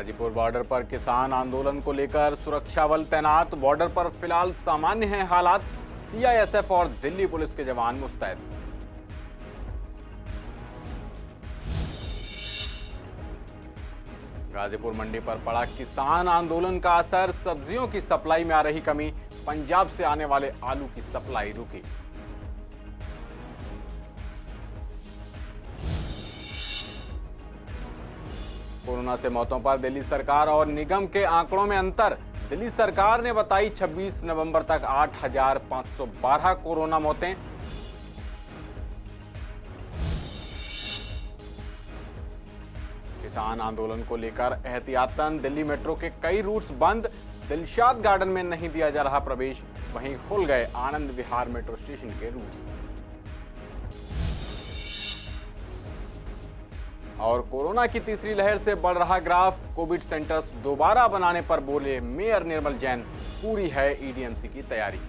Ghazipur border पर किसान आंदोलन को लेकर सुरक्षा बल तैनात। बॉर्डर पर फिलहाल सामान्य हैं हालात। सीआईएसएफ और दिल्ली पुलिस के जवान मुस्तैद। गाजीपुर मंडी पर पड़ा किसान आंदोलन का असर। सब्जियों की सप्लाई में आ रही कमी। पंजाब से आने वाले आलू की सप्लाई रुकी। कोरोना से मौतों पर दिल्ली सरकार और निगम के आंकड़ों में अंतर। दिल्ली सरकार ने बताई 26 नवंबर तक 8,512 कोरोना मौतें। किसान आंदोलन को लेकर एहतियातन दिल्ली मेट्रो के कई रूट्स बंद। दिलशाद गार्डन में नहीं दिया जा रहा प्रवेश। वहीं खुल गए आनंद विहार मेट्रो स्टेशन के रूट। और कोरोना की तीसरी लहर से बढ़ रहा ग्राफ। कोविड सेंटर्स दोबारा बनाने पर बोले मेयर निर्मल जैन, पूरी है ईडीएमसी की तैयारी।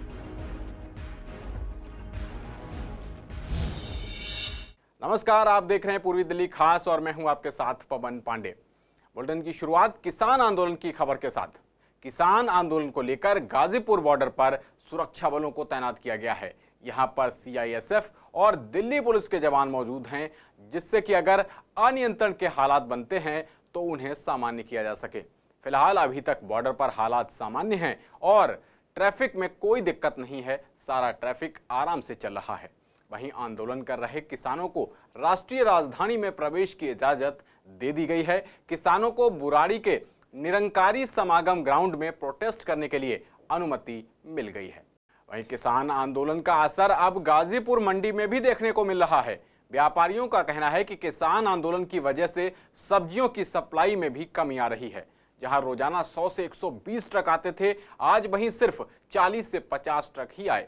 नमस्कार, आप देख रहे हैं पूर्वी दिल्ली खास और मैं हूं आपके साथ पवन पांडे। बुलेटिन की शुरुआत किसान आंदोलन की खबर के साथ। किसान आंदोलन को लेकर गाजीपुर बॉर्डर पर सुरक्षा बलों को तैनात किया गया है। यहां पर सीआईएसएफ और दिल्ली पुलिस के जवान मौजूद हैं, जिससे कि अगर अनियंत्रण के हालात बनते हैं तो उन्हें सामान्य किया जा सके। फिलहाल अभी तक बॉर्डर पर हालात सामान्य हैं और ट्रैफिक में कोई दिक्कत नहीं है। सारा ट्रैफिक आराम से चल रहा है। वहीं आंदोलन कर रहे किसानों को राष्ट्रीय राजधानी में प्रवेश की इजाजत दे दी गई है। किसानों को बुराड़ी के निरंकारी समागम ग्राउंड में प्रोटेस्ट करने के लिए अनुमति मिल गई है। वहीं किसान आंदोलन का असर अब गाजीपुर मंडी में भी देखने को मिल रहा है। व्यापारियों का कहना है कि किसान आंदोलन की वजह से सब्जियों की सप्लाई में भी कमी आ रही है। जहां रोजाना 100 से 120 ट्रक आते थे, आज वहीं सिर्फ 40 से 50 ट्रक ही आए।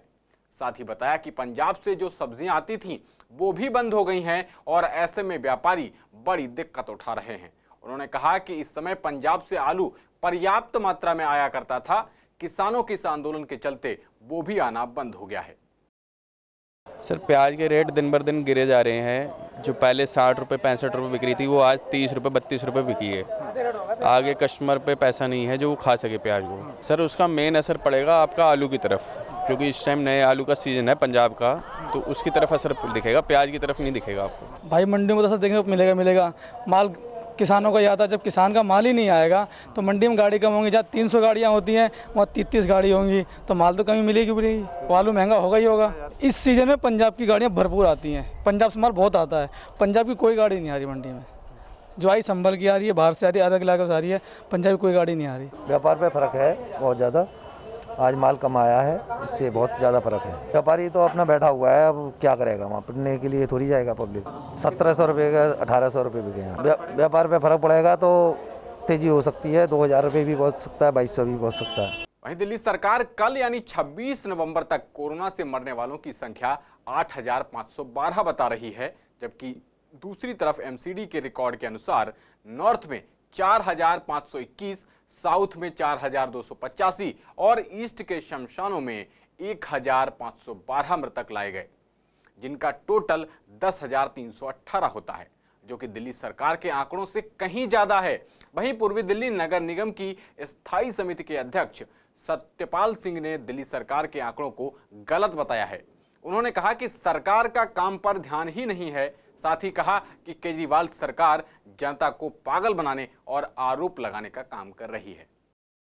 साथ ही बताया कि पंजाब से जो सब्जियां आती थीं वो भी बंद हो गई हैं और ऐसे में व्यापारी बड़ी दिक्कत उठा रहे हैं। उन्होंने कहा कि इस समय पंजाब से आलू पर्याप्त मात्रा में आया करता था। किसानों के इस आंदोलन के चलते वो भी आना बंद हो गया है। सर, प्याज के रेट दिन बर दिन गिरे जा रहे हैं। जो पहले 60 रुपये 65 रुपये बिक रही थी वो आज 30 रुपये 32 रुपये बिकी है। आगे कस्टमर पे पैसा नहीं है जो वो खा सके प्याज को। सर, उसका मेन असर पड़ेगा आपका आलू की तरफ, क्योंकि इस टाइम नए आलू का सीज़न है पंजाब का, तो उसकी तरफ असर दिखेगा, प्याज की तरफ नहीं दिखेगा आपको। भाई मंडी में तो सर देखने को मिलेगा माल किसानों का याद है। जब किसान का माल ही नहीं आएगा तो मंडी में गाड़ी कम होंगी। जहाँ 300 गाड़ियाँ होती हैं वहाँ 33 गाड़ी होंगी, तो माल तो कमी मिलेगी मिलेगी। आलू महंगा होगा ही होगा। इस सीज़न में पंजाब की गाड़ियाँ भरपूर आती हैं। पंजाब से माल बहुत आता है। पंजाब की कोई गाड़ी नहीं आ रही मंडी में। जो आई संभल की आ रही है, बाहर से आ रही है, अलग इलाके से आ रही है। पंजाब की कोई गाड़ी नहीं आ रही। व्यापार पे फ़र्क है बहुत ज़्यादा। आज माल कम आया है, इससे बहुत ज़्यादा फ़र्क है। व्यापारी तो अपना बैठा हुआ है, अब क्या करेगा, वहाँ पिटने के लिए थोड़ी जाएगा पब्लिक। 1700 रुपये का 1800 रुपये बिके हैं। व्यापार पे फ़र्क पड़ेगा तो तेज़ी हो सकती है। 2000 रुपये भी पहुँच सकता है, 2200 भी पहुँच सकता है। वहीं दिल्ली सरकार कल यानी 26 नवंबर तक कोरोना से मरने वालों की संख्या 8,512 बता रही है, जबकि दूसरी तरफ एमसीडी के रिकॉर्ड के अनुसार नॉर्थ में 4,521, साउथ में 4,285 और ईस्ट के शमशानों में 1,512 मृतक लाए गए, जिनका टोटल 10,318 होता है, जो कि दिल्ली सरकार के आंकड़ों से कहीं ज्यादा है। वहीं पूर्वी दिल्ली नगर निगम की स्थायी समिति के अध्यक्ष सत्यपाल सिंह ने दिल्ली सरकार के आंकड़ों को गलत बताया है। उन्होंने कहा कि सरकार का काम पर ध्यान ही नहीं है। साथ ही कहा कि केजरीवाल सरकार जनता को पागल बनाने और आरोप लगाने का काम कर रही है।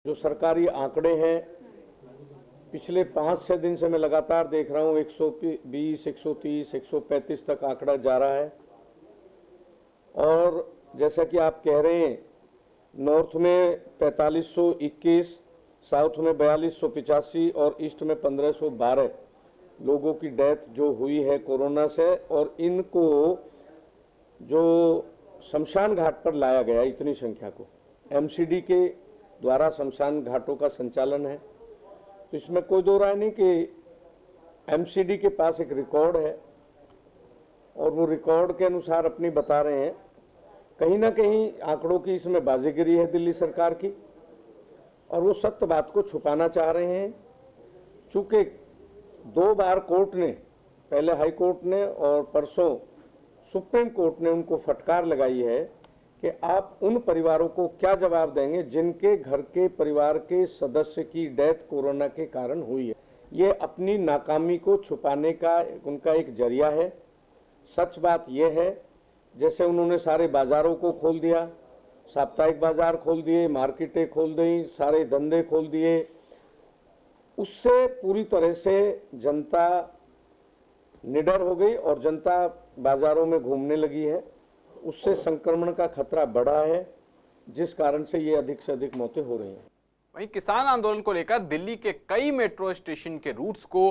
जो सरकारी आंकड़े हैं, पिछले 5-6 दिन से मैं लगातार देख रहा हूँ 120, 130, 135 तक आंकड़ा जा रहा है। और जैसा कि आप कह रहे हैं, नॉर्थ में 4521, साउथ में 4285 और ईस्ट में 1512 लोगों की डेथ जो हुई है कोरोना से। और इनको जो शमशान घाट पर लाया गया, इतनी संख्या को एमसीडी के द्वारा शमशान घाटों का संचालन है, तो इसमें कोई दो राय नहीं कि एमसीडी के पास एक रिकॉर्ड है और वो रिकॉर्ड के अनुसार अपनी बता रहे हैं। कहीं ना कहीं आंकड़ों की इसमें बाजीगरी है दिल्ली सरकार की, और वो सत्य बात को छुपाना चाह रहे हैं। चूंकि 2 बार कोर्ट ने, पहले हाई कोर्ट ने और परसों सुप्रीम कोर्ट ने उनको फटकार लगाई है कि आप उन परिवारों को क्या जवाब देंगे जिनके घर के परिवार के सदस्य की डेथ कोरोना के कारण हुई है। ये अपनी नाकामी को छुपाने का उनका एक जरिया है। सच बात यह है, जैसे उन्होंने सारे बाजारों को खोल दिया, साप्ताहिक बाजार खोल दिए, मार्केटें खोल दी, सारे धंधे खोल दिए, उससे पूरी तरह से जनता निडर हो गई और जनता बाजारों में घूमने लगी है। उससे संक्रमण का खतरा बढ़ा है, जिस कारण से ये अधिक से अधिक मौतें हो रही हैं। वहीं किसान आंदोलन को लेकर दिल्ली के कई मेट्रो स्टेशन के रूट्स को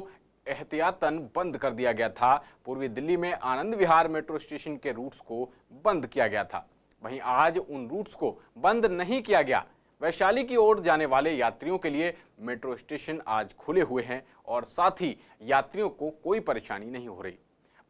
एहतियातन बंद कर दिया गया था। पूर्वी दिल्ली में आनंद विहार मेट्रो स्टेशन के रूट्स को बंद किया गया था। वहीं आज उन रूट्स को बंद नहीं किया गया। वैशाली की ओर जाने वाले यात्रियों के लिए मेट्रो स्टेशन आज खुले हुए हैं और साथ ही यात्रियों को कोई परेशानी नहीं हो रही।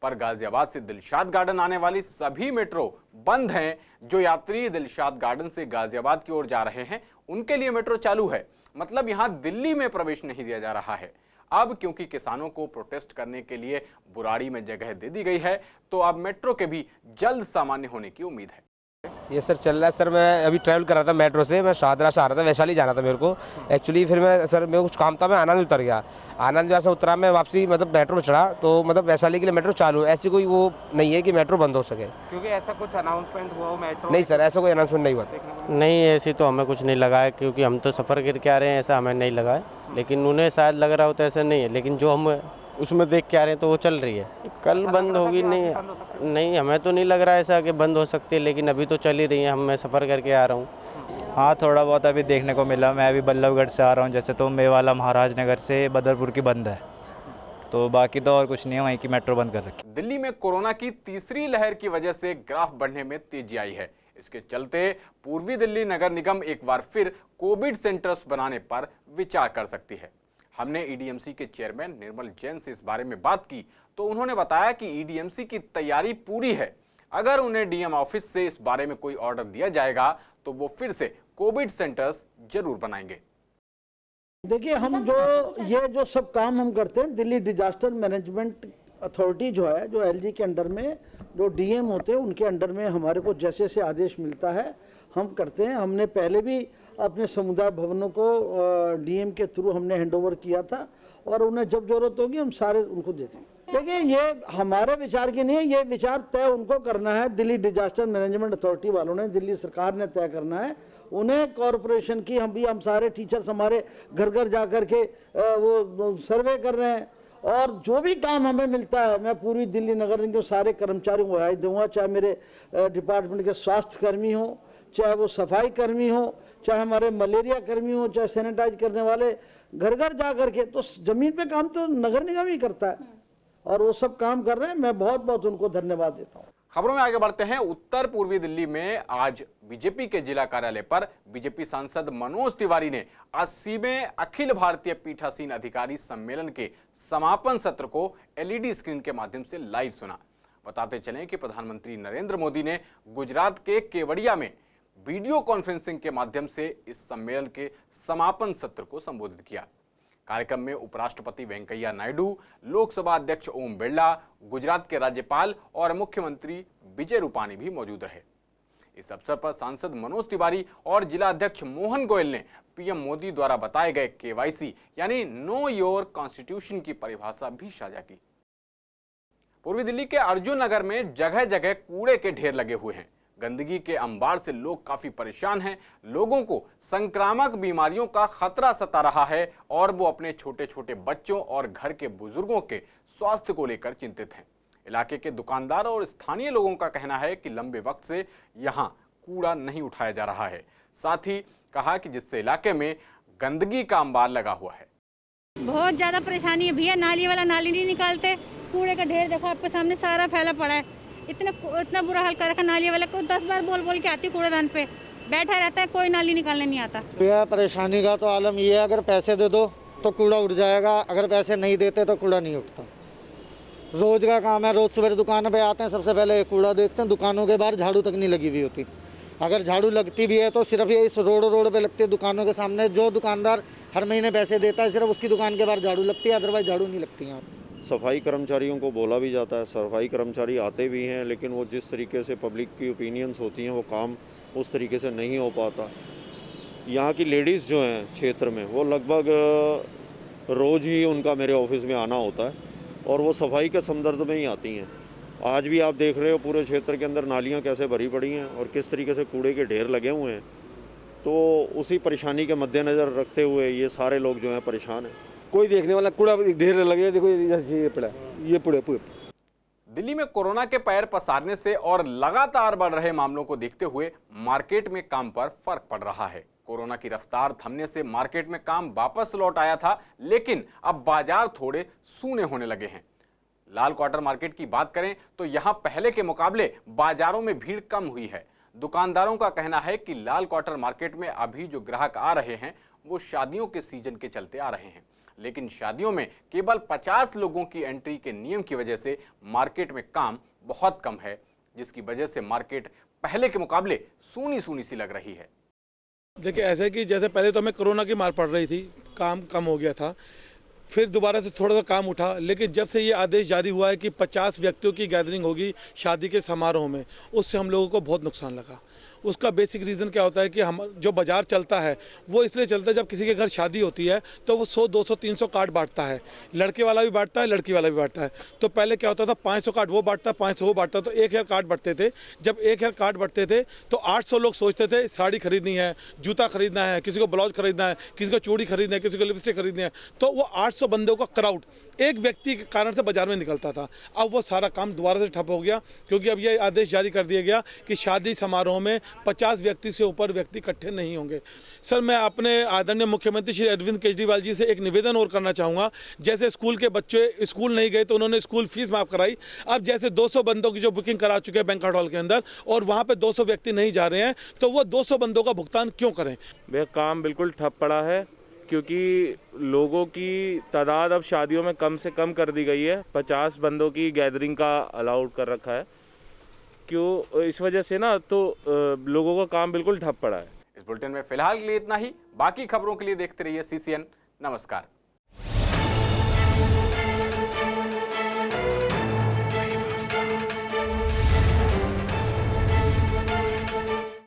पर गाजियाबाद से दिलशाद गार्डन आने वाली सभी मेट्रो बंद हैं। जो यात्री दिलशाद गार्डन से गाजियाबाद की ओर जा रहे हैं उनके लिए मेट्रो चालू है, मतलब यहां दिल्ली में प्रवेश नहीं दिया जा रहा है। अब क्योंकि किसानों को प्रोटेस्ट करने के लिए बुराड़ी में जगह दे दी गई है, तो अब मेट्रो के भी जल्द सामान्य होने की उम्मीद है। ये सर चल रहा है सर। मैं अभी ट्रैवल कर रहा था मेट्रो से, मैं शाहदरा से आ रहा था, वैशाली जाना था मेरे को एक्चुअली। फिर मैं सर मेरे को कुछ काम था, मैं आनंद उतर गया। आनंद विहार से उतरा, मैं वापसी मतलब मेट्रो में चढ़ा, तो मतलब वैशाली के लिए मेट्रो चालू है। ऐसी कोई वो नहीं है कि मेट्रो बंद हो सके, क्योंकि ऐसा कुछ अनाउंसमेंट हुआ हो मेट्रो? नहीं सर, ऐसा कोई अनाउंसमेंट नहीं हुआ। नहीं, ऐसी तो हमें कुछ नहीं लगा है, क्योंकि हम तो सफ़र करके आ रहे हैं, ऐसा हमें नहीं लगा है। लेकिन उन्हें शायद लग रहा हो तो ऐसा नहीं है, लेकिन जो हम उसमें देख के आ रहे हैं तो वो चल रही है। कल बंद होगी? नहीं, हमें तो नहीं लग रहा है ऐसा कि बंद हो सकती है, लेकिन अभी तो चल ही रही है। मैं सफ़र करके आ रहा हूँ। हाँ, थोड़ा बहुत अभी देखने को मिला। मैं अभी बल्लभगढ़ से आ रहा हूँ, जैसे तो मेवाला महाराज नगर से बदरपुर की बंद है, तो बाकी तो और कुछ नहीं है, वहीं की मेट्रो बंद कर रखी। दिल्ली में कोरोना की तीसरी लहर की वजह से ग्राफ बढ़ने में तेजी आई है। इसके चलते पूर्वी दिल्ली नगर निगम एक बार फिर कोविड सेंटर्स बनाने पर विचार कर सकती है। हमने ईडीएमसी के चेयरमैन निर्मल जैन से इस बारे में बात की, तो उन्होंने बताया कि ईडीएमसी की तैयारी पूरी है। अगर उन्हें डीएम ऑफिस से इस बारे में कोई ऑर्डर दिया जाएगा तो वो फिर से कोविड सेंटर्स जरूर बनाएंगे। देखिए, हम जो सब काम हम करते हैं, दिल्ली डिजास्टर मैनेजमेंट अथॉरिटी जो है, जो एलजी के अंडर में जो डीएम होते हैं, उनके अंडर में हमारे को जैसे जैसे आदेश मिलता है हम करते हैं। हमने पहले भी अपने समुदाय भवनों को डीएम के थ्रू हमने हैंडओवर किया था, और उन्हें जब जरूरत होगी हम सारे उनको देते हैं। देखिए, ये हमारे विचार की नहीं है, ये विचार तय उनको करना है। दिल्ली डिजास्टर मैनेजमेंट अथॉरिटी वालों ने, दिल्ली सरकार ने तय करना है। उन्हें कॉरपोरेशन की, हम सारे टीचर्स हमारे घर घर जा कर के वो सर्वे कर रहे हैं, और जो भी काम हमें मिलता है मैं पूर्वी दिल्ली नगर निगम के सारे कर्मचारियों को राय दूंगा, चाहे मेरे डिपार्टमेंट के स्वास्थ्य कर्मी हो, चाहे वो सफाई कर्मी हो, चाहे हमारे मलेरिया कर्मी हो, चाहे सैनिटाइज करने वाले, घर घर जा करके। तो जमीन पे काम तो नगर निगम ही करता है, और वो सब काम कर रहे हैं। मैं बहुत बहुत उनको धन्यवाद देता हूँ। खबरों में आगे बढ़ते हैं। उत्तर पूर्वी दिल्ली में आज बीजेपी के जिला कार्यालय पर बीजेपी सांसद मनोज तिवारी ने 80वें अखिल भारतीय पीठासीन अधिकारी सम्मेलन के समापन सत्र को एलईडी स्क्रीन के माध्यम से लाइव सुना। बताते चलें कि प्रधानमंत्री नरेंद्र मोदी ने गुजरात के केवड़िया में वीडियो कॉन्फ्रेंसिंग के माध्यम से इस सम्मेलन के समापन सत्र को संबोधित किया। कार्यक्रम में उपराष्ट्रपति वेंकैया नायडू, लोकसभा अध्यक्ष ओम बिरला, गुजरात के राज्यपाल और मुख्यमंत्री विजय रूपानी भी मौजूद रहे। इस अवसर पर सांसद मनोज तिवारी और जिला अध्यक्ष मोहन गोयल ने पीएम मोदी द्वारा बताए गए केवाईसी यानी नो योर कॉन्स्टिट्यूशन की परिभाषा भी साझा की। पूर्वी दिल्ली के अर्जुन नगर में जगह जगह कूड़े के ढेर लगे हुए हैं। गंदगी के अंबार से लोग काफी परेशान हैं। लोगों को संक्रामक बीमारियों का खतरा सता रहा है और वो अपने छोटे छोटे बच्चों और घर के बुजुर्गों के स्वास्थ्य को लेकर चिंतित हैं। इलाके के दुकानदार और स्थानीय लोगों का कहना है कि लंबे वक्त से यहाँ कूड़ा नहीं उठाया जा रहा है। साथ ही कहा कि जिससे इलाके में गंदगी का अंबार लगा हुआ है। बहुत ज्यादा परेशानी है भैया, नाली वाला नाली नहीं निकालते, कूड़े का ढेर देखो आपके सामने सारा फैला पड़ा है। इतना बुरा हाल कर रखा नाली वाला को, 10 बार बोल के आती कूड़ेदान पे बैठा रहता है, कोई नाली निकालने नहीं आता। भैया परेशानी का तो आलम ये है, अगर पैसे दे दो तो कूड़ा उठ जाएगा, अगर पैसे नहीं देते तो कूड़ा नहीं उठता। रोज का काम है, रोज सुबह दुकान पे आते हैं, सबसे पहले कूड़ा देखते हैं। दुकानों के बाहर झाड़ू तक नहीं लगी हुई होती, अगर झाड़ू लगती भी है तो सिर्फ ये इस रोड पे लगती है। दुकानों के सामने जो दुकानदार हर महीने पैसे देता है सिर्फ उसकी दुकान के बाहर झाड़ू लगती है, अदरवाइज झाड़ू नहीं लगती है। सफाई कर्मचारियों को बोला भी जाता है, सफाई कर्मचारी आते भी हैं, लेकिन वो जिस तरीके से पब्लिक की ओपिनियंस होती हैं वो काम उस तरीके से नहीं हो पाता। यहाँ की लेडीज़ जो हैं क्षेत्र में, वो लगभग रोज़ ही उनका मेरे ऑफिस में आना होता है और वो सफाई के संदर्भ में ही आती हैं। आज भी आप देख रहे हो पूरे क्षेत्र के अंदर नालियाँ कैसे भरी पड़ी हैं और किस तरीके से कूड़े के ढेर लगे हुए हैं। तो उसी परेशानी के मद्देनज़र रखते हुए ये सारे लोग जो हैं परेशान हैं। कोई देखने वाला कूड़ा ढेर लगे, देखो ये पड़ा, ये पूरे। दिल्ली में कोरोना के पैर पसारने से और लगातार बढ़ रहे मामलों को देखते हुए मार्केट में काम पर फर्क पड़ रहा है। कोरोना की रफ्तार थमने से मार्केट में काम वापस लौट आया था, लेकिन अब बाजार थोड़े सूने होने लगे हैं। लाल क्वार्टर मार्केट की बात करें तो यहां पहले के मुकाबले बाजारों में भीड़ कम हुई है। दुकानदारों का कहना है कि लाल क्वार्टर मार्केट में अभी जो ग्राहक आ रहे हैं वो शादियों के सीजन के चलते आ रहे हैं, लेकिन शादियों में केवल 50 लोगों की एंट्री के नियम की वजह से मार्केट में काम बहुत कम है, जिसकी वजह से मार्केट पहले के मुकाबले सूनी सूनी सी लग रही है। देखिए, ऐसे कि जैसे पहले तो हमें कोरोना की मार पड़ रही थी, काम कम हो गया था, फिर दोबारा से थोड़ा सा काम उठा, लेकिन जब से ये आदेश जारी हुआ है कि 50 व्यक्तियों की गैदरिंग होगी शादी के समारोह में, उससे हम लोगों को बहुत नुकसान लगा। उसका बेसिक रीज़न क्या होता है कि हम जो बाज़ार चलता है वो इसलिए चलता है, जब किसी के घर शादी होती है तो वो 100, 200, 300 कार्ड बांटता है, लड़के वाला भी बांटता है, लड़की वाला भी बांटता है। तो पहले क्या होता था, 500 कार्ड वो बांटता, 500 वो बांटता, तो 1000 कार्ड बांटते थे। जब 1000 कार्ड बांटते थे तो 800 लोग सोचते थे साड़ी खरीदनी है, जूता खरीदना है, किसी को ब्लाउज खरीदना है, किसी को चूड़ी खरीदना है, किसी को लिपस्टिक खरीदनी है। तो वो 800 बंदों का क्राउड एक व्यक्ति के कारण से बाजार में निकलता था। अब वो सारा काम दोबारा से ठप हो गया, क्योंकि अब ये आदेश जारी कर दिया गया कि शादी समारोह में 50 व्यक्ति से ऊपर व्यक्ति इकट्ठे नहीं होंगे। सर, मैं अपने आदरणीय मुख्यमंत्री श्री अरविंद केजरीवाल जी से एक निवेदन और करना चाहूँगा। जैसे स्कूल के बच्चे स्कूल नहीं गए तो उन्होंने स्कूल फीस माफ़ कराई, अब जैसे 200 बंदों की जो बुकिंग करा चुके हैं बैंक्वेट हॉल के अंदर और वहाँ पर 200 व्यक्ति नहीं जा रहे हैं, तो वो 200 बंदों का भुगतान क्यों करें? वह काम बिल्कुल ठप पड़ा है, क्योंकि लोगों की तादाद अब शादियों में कम से कम कर दी गई है। 50 बंदों की गैदरिंग का अलाउड कर रखा है। क्यों? इस वजह से ना तो लोगों का काम बिल्कुल ठप पड़ा है। इस बुलेटिन में फिलहाल के लिए इतना ही। बाकी खबरों के लिए देखते रहिए CCN। नमस्कार।